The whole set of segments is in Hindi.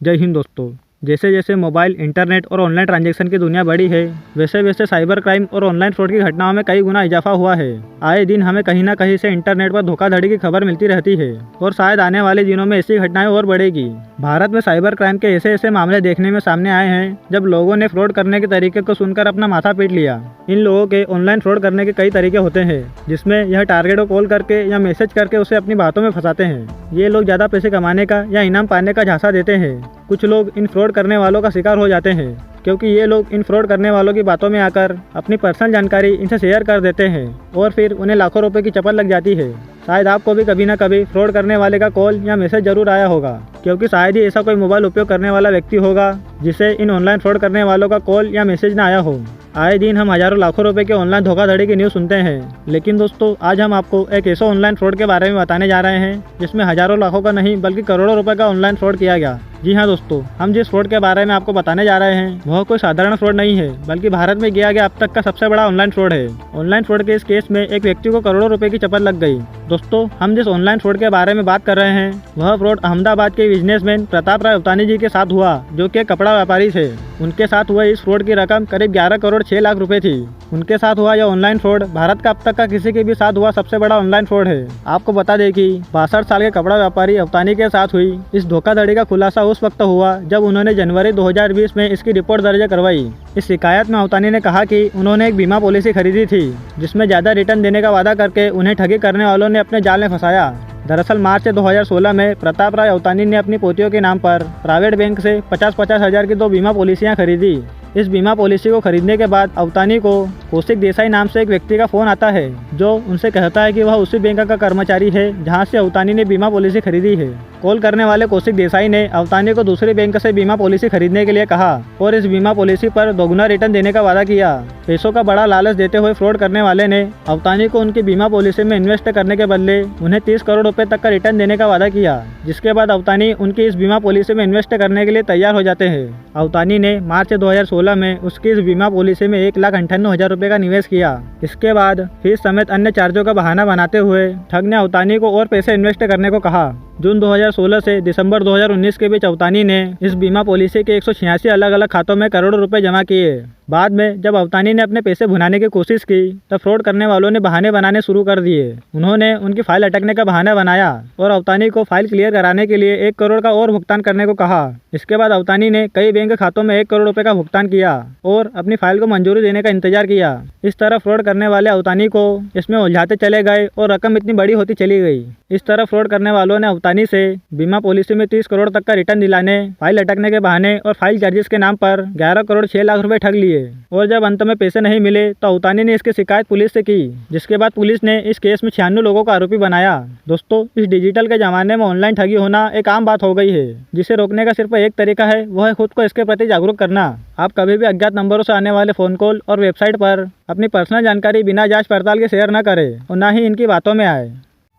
जय हिंद दोस्तों। जैसे जैसे मोबाइल, इंटरनेट और ऑनलाइन ट्रांजैक्शन की दुनिया बढ़ी है, वैसे वैसे साइबर क्राइम और ऑनलाइन फ्रॉड की घटनाओं में कई गुना इजाफा हुआ है। आए दिन हमें कहीं ना कहीं से इंटरनेट पर धोखाधड़ी की खबर मिलती रहती है और शायद आने वाले दिनों में ऐसी घटनाएं और बढ़ेगी। भारत में साइबर क्राइम के ऐसे ऐसे मामले देखने में सामने आए हैं जब लोगों ने फ्रॉड करने के तरीके को सुनकर अपना माथा पीट लिया। इन लोगों के ऑनलाइन फ्रॉड करने के कई तरीके होते हैं, जिसमें यह टारगेट को कॉल करके या मैसेज करके उसे अपनी बातों में फंसाते हैं। ये लोग ज़्यादा पैसे कमाने का या इनाम पाने का झांसा देते हैं। कुछ लोग इन फ्रॉड करने वालों का शिकार हो जाते हैं, क्योंकि ये लोग इन फ्रॉड करने वालों की बातों में आकर अपनी पर्सनल जानकारी इनसे शेयर कर देते हैं और फिर उन्हें लाखों रुपए की चपल लग जाती है। शायद आपको भी कभी ना कभी फ्रॉड करने वाले का कॉल या मैसेज जरूर आया होगा, क्योंकि शायद ही ऐसा कोई मोबाइल उपयोग करने वाला व्यक्ति होगा जिसे इन ऑनलाइन फ्रॉड करने वालों का कॉल या मैसेज ना आया हो। आए दिन हम हजारों लाखों रुपए के ऑनलाइन धोखाधड़ी की न्यूज़ सुनते हैं, लेकिन दोस्तों आज हम आपको एक ऐसा ऑनलाइन फ्रॉड के बारे में बताने जा रहे हैं जिसमें हजारों लाखों का नहीं बल्कि करोड़ों रुपए का ऑनलाइन फ्रॉड किया गया। जी हाँ दोस्तों, हम जिस फ्रॉड के बारे में आपको बताने जा रहे हैं वह कोई साधारण फ्रॉड नहीं है, बल्कि भारत में किया गया अब तक का सबसे बड़ा ऑनलाइन फ्रॉड है। ऑनलाइन फ्रॉड के इस केस में एक व्यक्ति को करोड़ों रुपए की चपल लग गई। दोस्तों, हम जिस ऑनलाइन फ्रॉड के बारे में बात कर रहे हैं वह फ्रॉड अहमदाबाद के बिजनेसमैन प्रताप राय अवतानी जी के साथ हुआ, जो कि कपड़ा व्यापारी थे। उनके साथ हुआ इस फ्रॉड की रकम करीब 11 करोड़ 6 लाख रुपए थी। उनके साथ हुआ यह ऑनलाइन फ्रॉड भारत का अब तक का किसी के भी साथ हुआ सबसे बड़ा ऑनलाइन फ्रॉड है। आपको बता दें कि 62 साल के कपड़ा व्यापारी अवतानी के साथ हुई इस धोखाधड़ी का खुलासा उस वक्त हुआ जब उन्होंने जनवरी 2020 में इसकी रिपोर्ट दर्ज करवाई। इस शिकायत में अवतानी ने कहा कि उन्होंने एक बीमा पॉलिसी खरीदी थी जिसमें ज़्यादा रिटर्न देने का वादा करके उन्हें ठगी करने वालों ने अपने जाल में फंसाया। दरअसल मार्च 2016 में प्रताप राय अवतानी ने अपनी पोतियों के नाम पर प्राइवेट बैंक से 50-50 हज़ार की 2 बीमा पॉलिसियां खरीदी। इस बीमा पॉलिसी को खरीदने के बाद अवतानी को कौशिक देसाई नाम से एक व्यक्ति का फ़ोन आता है, जो उनसे कहता है कि वह उसी बैंक का कर्मचारी है जहां से अवतानी ने बीमा पॉलिसी खरीदी है। कॉल करने वाले कौशिक देसाई ने अवतानी को दूसरे बैंक से बीमा पॉलिसी खरीदने के लिए कहा और इस बीमा पॉलिसी पर दोगुना रिटर्न देने का वादा किया। पैसों का बड़ा लालच देते हुए फ्रॉड करने वाले ने अवतानी को उनकी बीमा पॉलिसी में इन्वेस्ट करने के बदले उन्हें 30 करोड़ रुपए तक का रिटर्न देने का वादा किया, जिसके बाद अवतानी उनकी इस बीमा पॉलिसी में इन्वेस्ट करने के लिए तैयार हो जाते हैं। अवतानी ने मार्च 2016 में उसकी इस बीमा पॉलिसी में 1,98,000 रुपए का निवेश किया। इसके बाद फीस समेत अन्य चार्जों का बहाना बनाते हुए ठग ने अवतानी को और पैसे इन्वेस्ट करने को कहा। जून 2016 से दिसंबर 2019 के बीच अवतानी ने इस बीमा पॉलिसी के 186 अलग अलग खातों में करोड़ों रुपए जमा किए। बाद में जब अवतानी ने अपने पैसे भुनाने की कोशिश की तब फ्रॉड करने वालों ने बहाने बनाने शुरू कर दिए। उन्होंने उनकी फाइल अटकने का बहाना बनाया और अवतानी को फाइल क्लियर कराने के लिए 1 करोड़ का और भुगतान करने को कहा। इसके बाद अवतानी ने कई बैंक खातों में 1 करोड़ रुपए का भुगतान किया और अपनी फाइल को मंजूरी देने का इंतजार किया। इस तरह फ्रॉड करने वाले अवतानी को इसमें उलझाते चले गए और रकम इतनी बड़ी होती चली गई। इस तरह फ्रॉड करने वालों ने अवतानी से बीमा पॉलिसी में 30 करोड़ तक का रिटर्न दिलाने, फाइल अटकने के बहाने और फाइल चार्जेस के नाम पर 11 करोड़ 6 लाख रुपए ठग लिए। और जब अंत में पैसे नहीं मिले तो अवतानी ने इसकी शिकायत पुलिस से की, जिसके बाद पुलिस ने इस केस में 96 लोगों को आरोपी बनाया। दोस्तों, इस डिजिटल के जमाने में ऑनलाइन ठगी होना एक आम बात हो गई है, जिसे रोकने का सिर्फ एक तरीका है, वह है खुद को इसके प्रति जागरूक करना। आप कभी भी अज्ञात नंबरों से आने वाले फ़ोन कॉल और वेबसाइट पर अपनी पर्सनल जानकारी बिना जांच पड़ताल के शेयर न करें और न ही इनकी बातों में आए।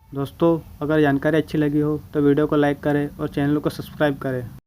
दोस्तों, अगर जानकारी अच्छी लगी हो तो वीडियो को लाइक करें और चैनल को सब्सक्राइब करें।